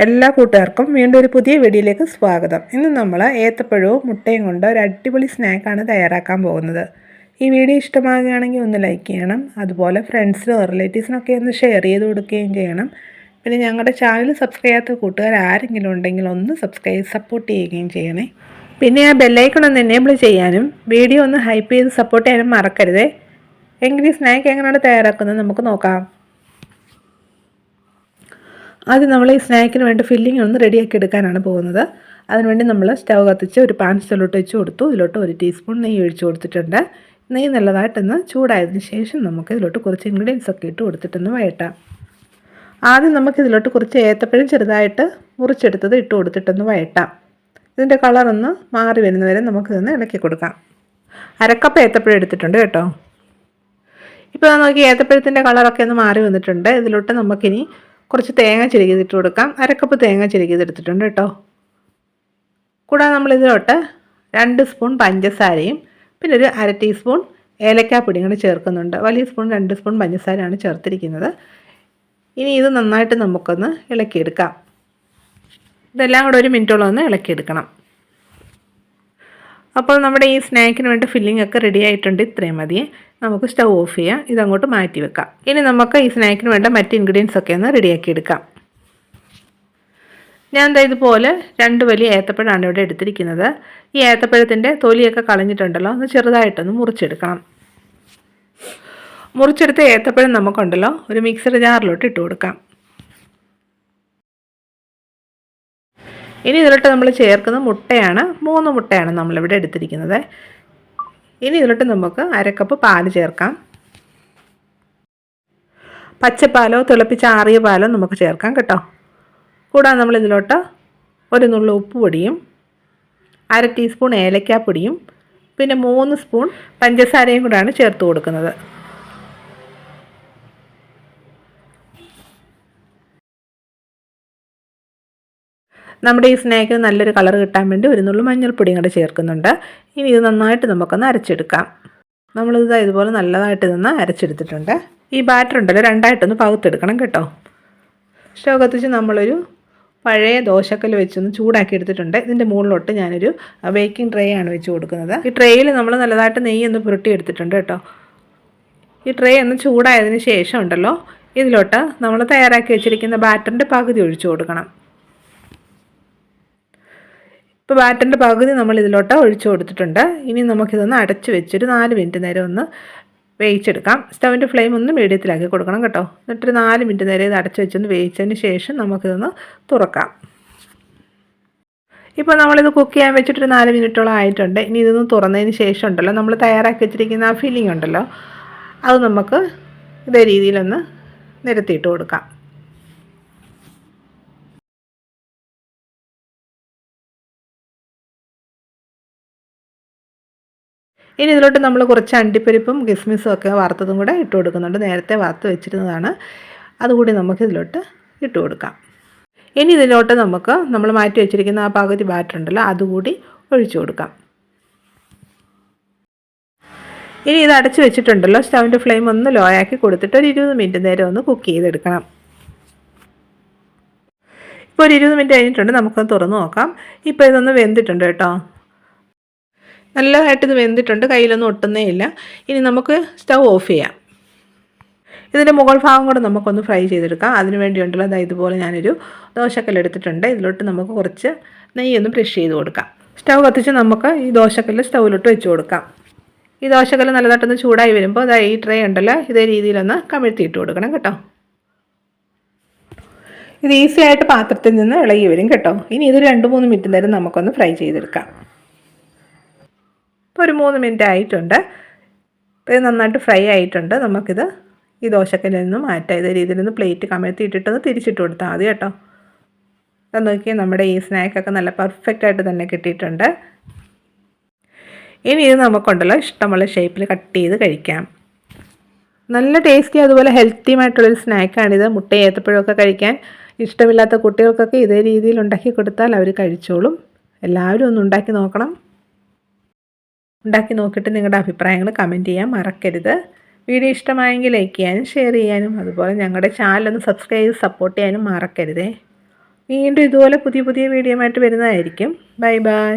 എല്ലാ കൂട്ടുകാർക്കും വീണ്ടും ഒരു പുതിയ വീഡിയോയിലേക്ക് സ്വാഗതം. ഇന്ന് നമ്മൾ ഏത്തപ്പഴവും മുട്ടയും കൊണ്ട് ഒരു അടിപൊളി സ്നാക്കാണ് തയ്യാറാക്കാൻ പോകുന്നത്. ഈ വീഡിയോ ഇഷ്ടമാകുകയാണെങ്കിൽ ഒന്ന് ലൈക്ക് ചെയ്യണം. അതുപോലെ ഫ്രണ്ട്സിനും റിലേറ്റീവ്സിനൊക്കെ ഒന്ന് ഷെയർ ചെയ്ത് കൊടുക്കുകയും ചെയ്യണം. പിന്നെ ഞങ്ങളുടെ ചാനൽ സബ്സ്ക്രൈബ് ചെയ്യാത്ത കൂട്ടുകാർ ആരെങ്കിലും ഉണ്ടെങ്കിൽ ഒന്ന് സപ്പോർട്ട് ചെയ്യുകയും ചെയ്യണേ. പിന്നെ ആ ബെല്ലൈക്കൺ ഒന്ന് എനേബിൾ ചെയ്യാനും വീഡിയോ ഒന്ന് ഹൈപ്പ് ചെയ്ത് സപ്പോർട്ട് ചെയ്യാനും മറക്കരുതേ. എങ്കിൽ ഈ സ്നാക്ക് എങ്ങനെയാണ് തയ്യാറാക്കുന്നത് നമുക്ക് നോക്കാം. ആദ്യം നമ്മൾ ഈ സ്നാക്കിന് വേണ്ടി ഫില്ലിംഗ് ഒന്ന് റെഡിയാക്കി എടുക്കാനാണ് പോകുന്നത്. അതിനുവേണ്ടി നമ്മൾ സ്റ്റൗ കത്തിച്ച് ഒരു പാൻ സ്റ്റൗവിലോട്ട് വെച്ച് കൊടുത്തു. ഇതിലോട്ട് 1 ടീസ്പൂൺ നെയ്യ് ഒഴിച്ച് കൊടുത്തിട്ടുണ്ട്. നെയ്യ് നല്ലതായിട്ടൊന്ന് ചൂടായതിന് ശേഷം നമുക്ക് ഇതിലോട്ട് കുറച്ച് ഇൻഗ്രീഡിയൻസ് ഒക്കെ ഇട്ട് കൊടുത്തിട്ടൊന്ന് വഴറ്റാം. ആദ്യം നമുക്ക് ഇതിലോട്ട് കുറച്ച് ഏത്തപ്പഴം ചെറുതായിട്ട് മുറിച്ചെടുത്തത് ഇട്ട് കൊടുത്തിട്ടൊന്ന് വഴറ്റാം. ഇതിൻ്റെ കളറൊന്ന് മാറി വരുന്നവരെ നമുക്കിതൊന്ന് ഇളക്കി കൊടുക്കാം. അരക്കപ്പ് ഏത്തപ്പഴം എടുത്തിട്ടുണ്ട് കേട്ടോ. ഇപ്പോൾ നോക്കി ഏത്തപ്പഴത്തിൻ്റെ കളറൊക്കെ ഒന്ന് മാറി വന്നിട്ടുണ്ട്. ഇതിലോട്ട് നമുക്കിനി കുറച്ച് തേങ്ങ ചിരകിയിട്ട് കൊടുക്കാം. അരക്കപ്പ് തേങ്ങ ചിരകിയതെടുത്തിട്ടുണ്ട് കേട്ടോ. കൂടാതെ നമ്മളിതിലോട്ട് 2 സ്പൂൺ പഞ്ചസാരയും പിന്നെ ഒരു 1/2 ടീസ്പൂൺ ഏലക്കാപ്പൊടിയും കൂടി ചേർക്കുന്നുണ്ട്. വലിയ സ്പൂൺ 2 സ്പൂൺ പഞ്ചസാരയാണ് ചേർത്തിരിക്കുന്നത്. ഇനി ഇത് നന്നായിട്ട് നമുക്കൊന്ന് ഇളക്കിയെടുക്കാം. ഇതെല്ലാം കൂടെ 1 മിനിറ്റോളം ഒന്ന് ഇളക്കിയെടുക്കണം. അപ്പോൾ നമ്മുടെ ഈ സ്നാക്കിന് വേണ്ടി ഫില്ലിംഗ് ഒക്കെ റെഡി ആയിട്ടുണ്ട്. ഇത്രയും മതി. നമുക്ക് സ്റ്റൗ ഓഫ് ചെയ്യാം. ഇതങ്ങോട്ട് മാറ്റി വെക്കാം. ഇനി നമുക്ക് ഈ സ്നാക്കിന് വേണ്ട മറ്റ് ഇൻഗ്രീഡിയൻസ് ഒക്കെ ഒന്ന് റെഡിയാക്കി എടുക്കാം. ഞാൻ ഇതുപോലെ 2 വലിയ ഏത്തപ്പഴമാണ് ഇവിടെ എടുത്തിരിക്കുന്നത്. ഈ ഏത്തപ്പഴത്തിൻ്റെ തൊലിയൊക്കെ കളഞ്ഞിട്ടുണ്ടല്ലോ, ഒന്ന് ചെറുതായിട്ടൊന്ന് മുറിച്ചെടുക്കണം. മുറിച്ചെടുത്ത ഏത്തപ്പഴം നമുക്കുണ്ടല്ലോ ഒരു മിക്സർ ജാറിലോട്ട് ഇട്ട് കൊടുക്കാം. ഇനി ഇതിലോട്ട് നമ്മൾ ചേർക്കുന്ന മുട്ടയാണ്. 3 മുട്ടയാണ് നമ്മളിവിടെ എടുത്തിരിക്കുന്നത്. ഇനി ഇതിലോട്ട് നമുക്ക് 1/2 കപ്പ് പാല് ചേർക്കാം. പച്ചപ്പാലോ തിളപ്പിച്ചാറിയ പാലോ നമുക്ക് ചേർക്കാം കേട്ടോ. കൂടാതെ നമ്മളിതിലോട്ട് 1 നുള്ളു ഉപ്പ് പൊടിയും 1/2 ടീസ്പൂൺ ഏലക്കാപ്പൊടിയും പിന്നെ 3 സ്പൂൺ പഞ്ചസാരയും കൂടാണ് ചേർത്ത് കൊടുക്കുന്നത്. നമ്മുടെ ഈ സ്നാക്കിന് നല്ലൊരു കളർ കിട്ടാൻ വേണ്ടി 1 നുള്ളു മഞ്ഞൾപ്പൊടിയും കൂടെ ചേർക്കുന്നുണ്ട്. ഇനി ഇത് നന്നായിട്ട് നമുക്കൊന്ന് അരച്ചെടുക്കാം. നമ്മളിത് ഇതുപോലെ നല്ലതായിട്ട് ഇതൊന്ന് അരച്ചെടുത്തിട്ടുണ്ട്. ഈ ബാറ്റർ ഉണ്ടല്ലോ രണ്ടായിട്ടൊന്ന് പകുത്തെടുക്കണം കേട്ടോ. സ്റ്റൗ കത്തിച്ച് നമ്മളൊരു പഴയ ദോശക്കല്ല് വെച്ചൊന്ന് ചൂടാക്കി എടുത്തിട്ടുണ്ട്. ഇതിൻ്റെ മുകളിലോട്ട് ഞാനൊരു ബേക്കിംഗ് ട്രേ ആണ് വെച്ച് കൊടുക്കുന്നത്. ഈ ട്രേയിൽ നമ്മൾ നല്ലതായിട്ട് നെയ്യൊന്ന് പുരട്ടി എടുത്തിട്ടുണ്ട് കേട്ടോ. ഈ ട്രേ ഒന്ന് ചൂടായതിന് ശേഷം ഉണ്ടല്ലോ ഇതിലോട്ട് നമ്മൾ തയ്യാറാക്കി വെച്ചിരിക്കുന്ന ബാറ്ററിൻ്റെ പകുതി ഒഴിച്ചു കൊടുക്കണം. ഇപ്പോൾ ബാറ്ററിൻ്റെ പകുതി നമ്മൾ ഇതിലോട്ട് ഒഴിച്ചു കൊടുത്തിട്ടുണ്ട്. ഇനി നമുക്കിതൊന്ന് അടച്ച് വെച്ചൊരു 4 മിനിറ്റ് നേരം ഒന്ന് വേവിച്ചെടുക്കാം. സ്റ്റൗവിൻ്റെ ഫ്ലെയിം ഒന്ന് മീഡിയത്തിലാക്കി കൊടുക്കണം കേട്ടോ. എന്നിട്ടൊരു 4 മിനിറ്റ് നേരം ഇത് അടച്ച് വെച്ചൊന്ന് വേവിച്ചതിന് ശേഷം നമുക്കിതൊന്ന് തുറക്കാം. ഇപ്പോൾ നമ്മളിത് കുക്ക് ചെയ്യാൻ വെച്ചിട്ടൊരു 4 മിനിറ്റോളം ആയിട്ടുണ്ട്. ഇനി ഇതൊന്ന് തുറന്നതിന് ശേഷം ഉണ്ടല്ലോ നമ്മൾ തയ്യാറാക്കി വെച്ചിരിക്കുന്ന ആ ഫില്ലിംഗ് ഉണ്ടല്ലോ അത് നമുക്ക് ഇതേ രീതിയിലൊന്ന് നിരത്തിയിട്ട് കൊടുക്കാം. ഇനി ഇതിലോട്ട് നമ്മൾ കുറച്ച് അണ്ടിപ്പരിപ്പും കിസ്മിസും ഒക്കെ വറുത്തതും കൂടെ ഇട്ട് കൊടുക്കുന്നുണ്ട്. നേരത്തെ വറുത്ത് വെച്ചിരുന്നതാണ്. അതുകൂടി നമുക്ക് ഇതിലോട്ട് ഇട്ട് കൊടുക്കാം. ഇനി ഇതിലോട്ട് നമുക്ക് നമ്മൾ മാറ്റി വെച്ചിരിക്കുന്ന ആ പകുതി ബാറ്റർ ഉണ്ടല്ലോ അതുകൂടി ഒഴിച്ചു കൊടുക്കാം. ഇനി ഇത് അടച്ച് വെച്ചിട്ടുണ്ടല്ലോ സ്റ്റൗവിൻ്റെ ഫ്ലെയിം ഒന്ന് ലോ ആക്കി കൊടുത്തിട്ട് ഒരു 20 മിനിറ്റ് നേരം ഒന്ന് കുക്ക് ചെയ്തെടുക്കണം. ഇപ്പോൾ ഒരു 20 മിനിറ്റ് കഴിഞ്ഞിട്ടുണ്ട്. നമുക്കൊന്ന് തുറന്ന് നോക്കാം. ഇപ്പോൾ ഇതൊന്ന് വെന്തിട്ടുണ്ട് കേട്ടോ. നല്ലതായിട്ട് ഇത് വെന്തിട്ടുണ്ട്. കയ്യിലൊന്നും ഒട്ടുന്നേ ഇല്ല. ഇനി നമുക്ക് സ്റ്റൗ ഓഫ് ചെയ്യാം. ഇതിൻ്റെ മുകൾ ഭാഗം കൂടെ നമുക്കൊന്ന് ഫ്രൈ ചെയ്തെടുക്കാം. അതിന് വേണ്ടിയുണ്ടല്ലോ ഇതുപോലെ ഞാനൊരു ദോശക്കല്ല് എടുത്തിട്ടുണ്ട്. ഇതിലോട്ട് നമുക്ക് കുറച്ച് നെയ്യൊന്ന് ബ്രഷ് ചെയ്ത് കൊടുക്കാം. സ്റ്റൗ കത്തിച്ച് നമുക്ക് ഈ ദോശക്കല്ല് സ്റ്റൗവിലോട്ട് വെച്ച് കൊടുക്കാം. ഈ ദോശക്കല്ല് നല്ലതായിട്ടൊന്ന് ചൂടായി വരുമ്പോൾ ഈ ട്രേ ഉണ്ടല്ലോ ഇതേ രീതിയിലൊന്ന് കമിഴ്ത്തിയിട്ട് കൊടുക്കണം കേട്ടോ. ഇത് ഈസി ആയിട്ട് പാത്രത്തിൽ നിന്ന് ഇളകി വരും കേട്ടോ. ഇനി ഇത് 2-3 മിനിറ്റ് നേരം നമുക്കൊന്ന് ഫ്രൈ ചെയ്തെടുക്കാം. ഇപ്പോൾ ഒരു 3 മിനിറ്റ് ആയിട്ടുണ്ട്. ഇപ്പോൾ ഇത് നന്നായിട്ട് ഫ്രൈ ആയിട്ടുണ്ട്. നമുക്കിത് ഈ ദോശക്കല്ലിൽ നിന്ന് മാറ്റാം. ഇതേ രീതിയിൽ പ്ലേറ്റ് കമഴ്ത്തിയിട്ടിട്ടൊന്ന് തിരിച്ചിട്ട് കൊടുത്താൽ മതി കേട്ടോ. അത് നോക്കിയാൽ നമ്മുടെ ഈ സ്നാക്കൊക്കെ നല്ല പെർഫെക്റ്റായിട്ട് തന്നെ കിട്ടിയിട്ടുണ്ട്. ഇനി ഇത് നമുക്കുണ്ടല്ലോ ഇഷ്ടമുള്ള ഷേപ്പിൽ കട്ട് ചെയ്ത് കഴിക്കാം. നല്ല ടേസ്റ്റി അതുപോലെ ഹെൽത്തിയുമായിട്ടുള്ളൊരു സ്നാക്കാണിത്. മുട്ടയും ഏത്തപ്പഴമൊക്കെ കഴിക്കാൻ ഇഷ്ടമില്ലാത്ത കുട്ടികൾക്കൊക്കെ ഇതേ രീതിയിൽ ഉണ്ടാക്കി കൊടുത്താൽ അവർ കഴിച്ചോളും. എല്ലാവരും ഒന്ന് ഉണ്ടാക്കി നോക്കണം. ഉണ്ടാക്കി നോക്കിയിട്ട് നിങ്ങളുടെ അഭിപ്രായങ്ങൾ കമൻറ്റ് ചെയ്യാൻ മറക്കരുത്. വീഡിയോ ഇഷ്ടമായെങ്കിൽ ലൈക്ക് ചെയ്യാനും ഷെയർ ചെയ്യാനും അതുപോലെ ഞങ്ങളുടെ ചാനലൊന്ന് സബ്സ്ക്രൈബ് ചെയ്ത് സപ്പോർട്ട് ചെയ്യാനും മറക്കരുതേ. വീണ്ടും ഇതുപോലെ പുതിയ പുതിയ വീഡിയോ ആയിട്ട് വരുന്നതായിരിക്കും. Bye bye.